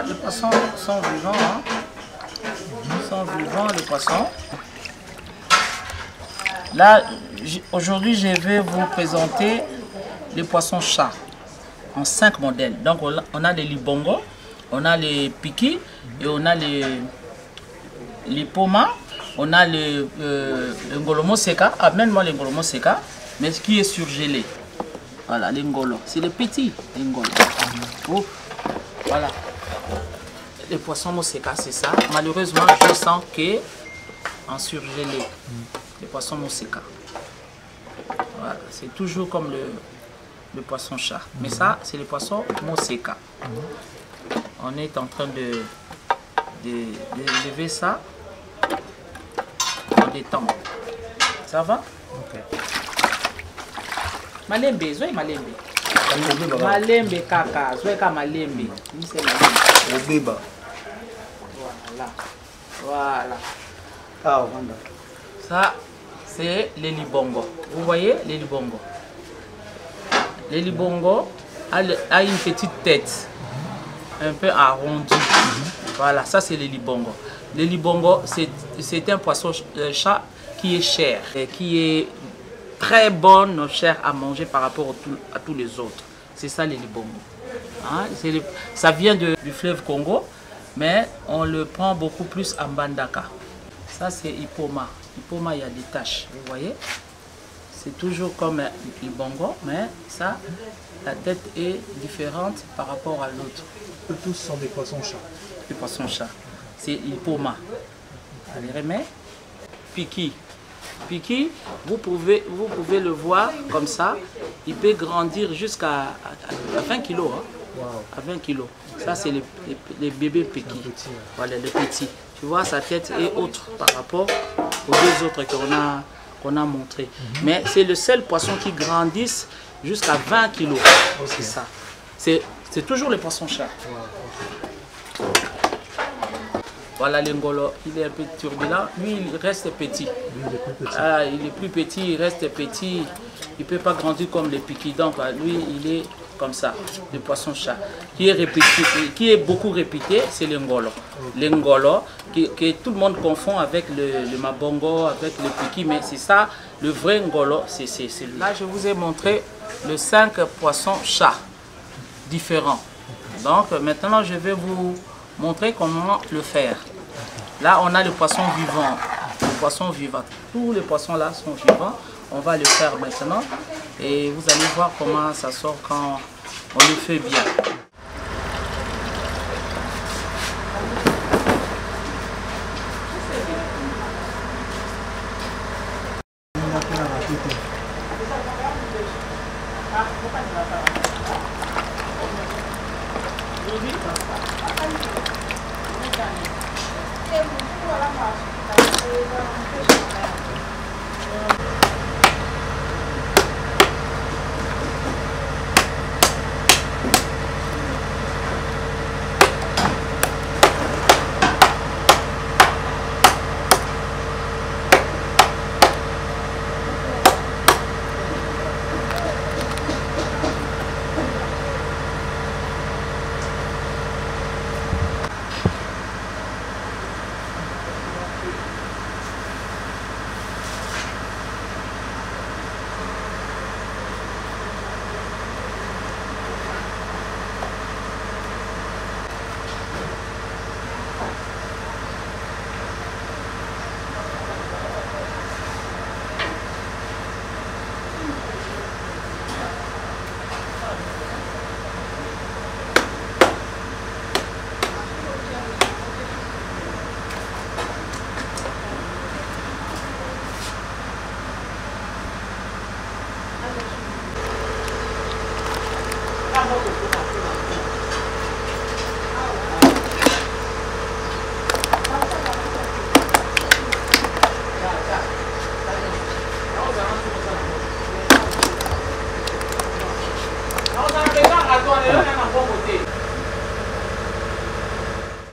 les poissons sont vivants. Hein. Ils sont vivants, les poissons. Là, aujourd'hui, je vais vous présenter les poissons chats en 5 modèles. Donc, on a les libongo, on a les piki, et on a les poma, on a le ngolomo seka, même moi le ngolomo seka, mais qui est surgelé. Voilà, les ngolo. C'est les petits ngolo. Oh, voilà. Les poissons moseka, c'est ça. Malheureusement, je sens que en surgelé. Les poissons moseka. Voilà, c'est toujours comme le poisson chat. Mais ça, c'est les poissons moseka. On est en train de lever ça en détente. Ça va? Ok. Malembe, zoé malembe. Malembe kaka, zoé ka malembe. Voilà. Voilà. Ah, voilà. Ça, c'est les libongo. Vous voyez les libongo? Les libongo a une petite tête, un peu arrondie. Voilà, ça c'est les libongo. Les libongo, c'est un poisson chat qui est cher, et qui est très bonne chair à manger par rapport à tous les autres. C'est ça les libongo. Hein? Ça vient du fleuve Congo, mais on le prend beaucoup plus en Bandaka. Ça c'est Ipoma. Ipoma, il y a des taches, vous voyez? C'est toujours comme Libongo, mais ça, la tête est différente par rapport à l'autre. Tous sont des poissons chats. Des poissons chats. C'est Ipoma. Allez, remets. Piki. Piki, vous pouvez le voir comme ça. Il peut grandir jusqu'à 20 kg. Hein? Wow. À 20 kg. Ça, c'est les bébés Piki. Voilà, les petits. Tu vois, sa tête est autre par rapport aux deux autres qu'on a montré. Mais c'est le seul poisson qui grandisse jusqu'à 20 kg. Okay. C'est ça. C'est toujours les poissons chats. Wow. Voilà l'engolo, il est un peu turbulent. Lui, il reste petit. Lui, il est plus petit. Ah, il est plus petit, il reste petit. Il ne peut pas grandir comme les piquis. Donc, lui, il est comme ça, le poisson chat. Qui est beaucoup répété, c'est l'engolo. L'engolo, que tout le monde confond avec le mabongo, avec le piqui, mais c'est ça, le vrai ngolo, c'est lui. Là, je vous ai montré les 5 poissons chats différents. Donc, maintenant, je vais vous montrer comment le faire. Là, on a le poisson vivant. Le poisson vivant. Tous les poissons là sont vivants. On va le faire maintenant. Et vous allez voir comment ça sort quand on le fait bien.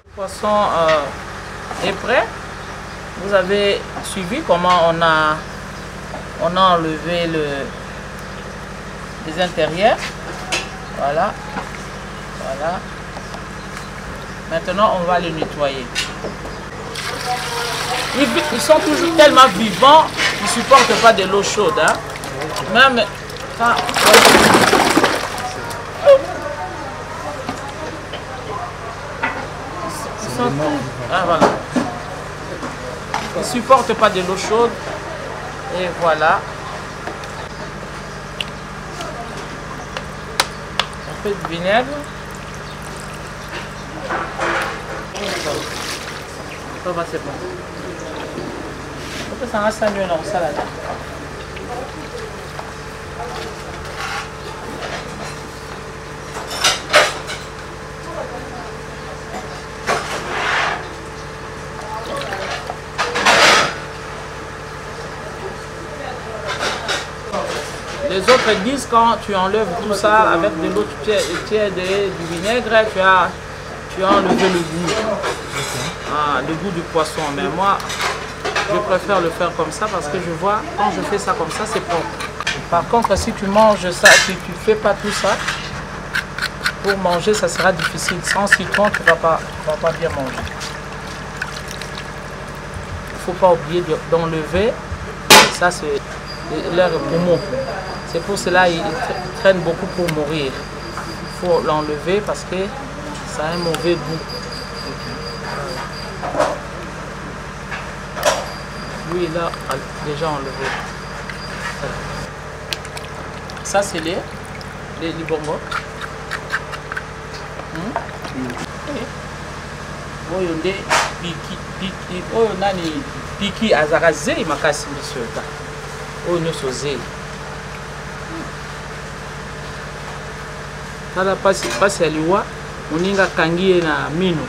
Le poisson est prêt. Vous avez suivi comment on a enlevé les intérieurs. Voilà. Voilà. Maintenant, on va les nettoyer. Ils sont toujours tellement vivants, ils ne supportent pas de l'eau chaude. Hein. Même quand... Ils sont tous... Ah, voilà. Ils ne supportent pas de l'eau chaude. Et voilà. Un peu de vinaigre. Ça va, c'est bon. Ça reste un mieux dans ça là. Les autres disent quand tu enlèves tout ça avec de l'eau tiède et du vinaigre, tu as enlevé le goût. Ah, le goût du poisson. Mais moi, je préfère le faire comme ça parce que je vois, quand je fais ça comme ça, c'est propre. Par contre, si tu manges ça, si tu ne fais pas tout ça, pour manger, ça sera difficile. Sans citron, tu ne vas pas bien manger. Il ne faut pas oublier d'enlever. Ça, c'est leur poumon. C'est pour cela qu'ils traînent beaucoup pour mourir. Il faut l'enlever parce que ça a un mauvais goût. Lui, il a déjà enlevé. Ça, c'est les libongos. Oyo nde oyo nani piki azaka zei makasi biso ta. Oyo nyonso zei. Tala pasi ya liwa moninga akangi ye na mino.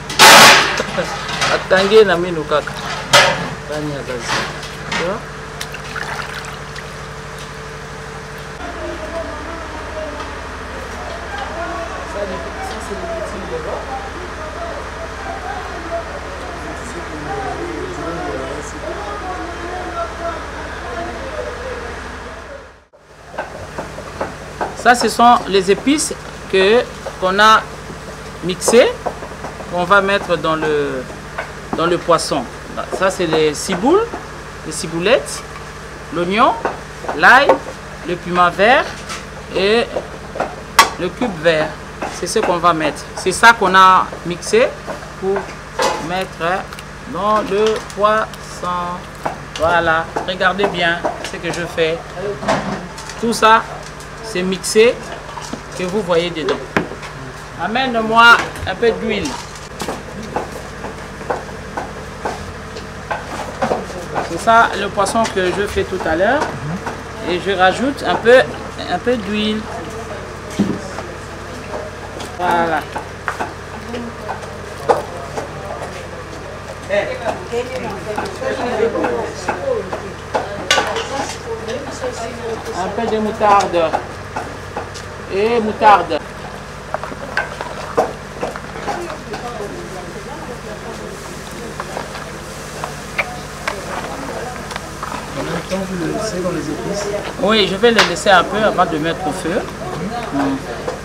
Akangi ye na mino kaka. Tani azazi. Ça, ce sont les épices qu'on a mixées, qu'on va mettre dans le poisson. Ça, c'est les ciboules, les ciboulettes, l'oignon, l'ail, le piment vert et le cube vert. C'est ce qu'on va mettre. C'est ça qu'on a mixé pour mettre dans le poisson. Voilà, regardez bien ce que je fais. Tout ça, c'est mixé que vous voyez dedans. Amène-moi un peu d'huile. C'est ça le poisson que je fais tout à l'heure. Et je rajoute un peu d'huile. Voilà. Un peu de moutarde. Et moutarde. Vous le laissez dans les épices? Oui, je vais le laisser un peu avant de mettre au feu.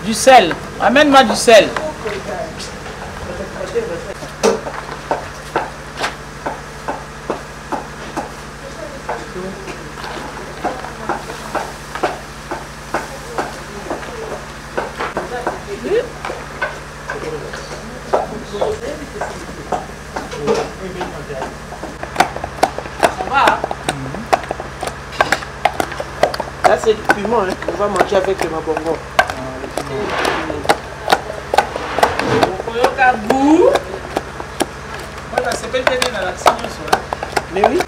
Du sel. Amène-moi du sel. Là, c'est du piment, hein. On va manger avec le mabongo. Mais oui.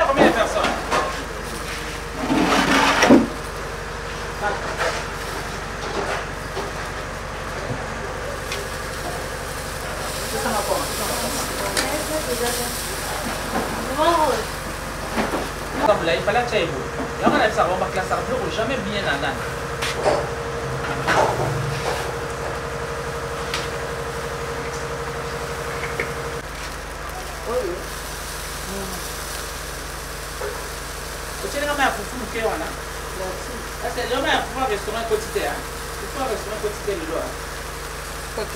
Combien de personnes? il fallait que tu ailles. Et on a dit ça, on va que la sardure jamais bien à nan. Tu sais, on a un fou qui est là. C'est le même pour un restaurant quotidien. C'est pas un restaurant quotidien de l'eau. Ok.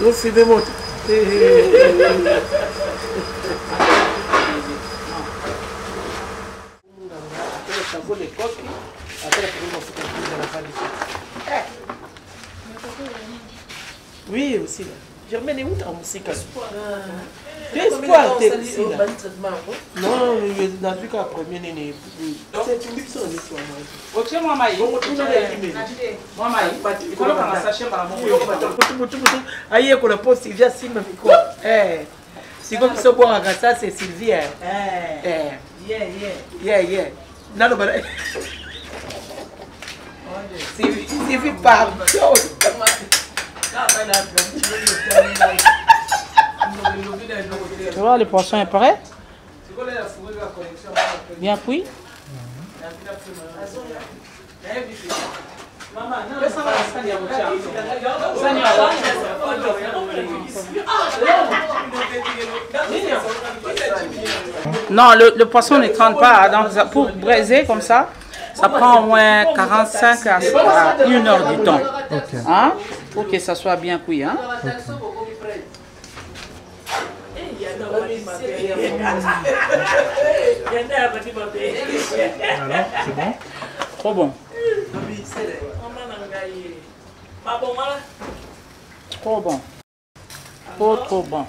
Nous filmons. Oui, aussi là. Germaine est où ta musique? Espoir, t'es ici là. Non, je n'ai vu qu'à premier néné. C'est une mission de toi. Ok, moi, maï. Moi, maï. Il faut que je sache par mon aïe, qu'on a pas Sylvia Sim avec quoi? C'est comme ça, boire à ça, c'est Sylvie. Yeah. Non, non, mais. Sylvie parle. Tu vois, le poisson est prêt. Bien cuit. Non, le poisson ne trempe pas. Donc, pour braiser comme ça, ça prend au moins 45 à 1 heure du temps. Okay. Hein? Pour que ça soit bien cuit. Hein? Okay. Alors, c'est bon? Trop bon. Trop bon. Trop bon.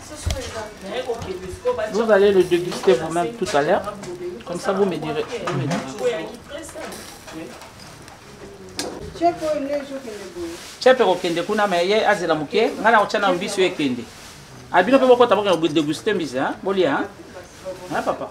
Vous allez le déguster vous-même tout à l'heure. Comme ça, vous me direz. Chef okende kuna me ye azela muke ngana ochana mbiso ekende. Abino pe boko taboko na déguster mbisi hein bolia hein. Hein papa.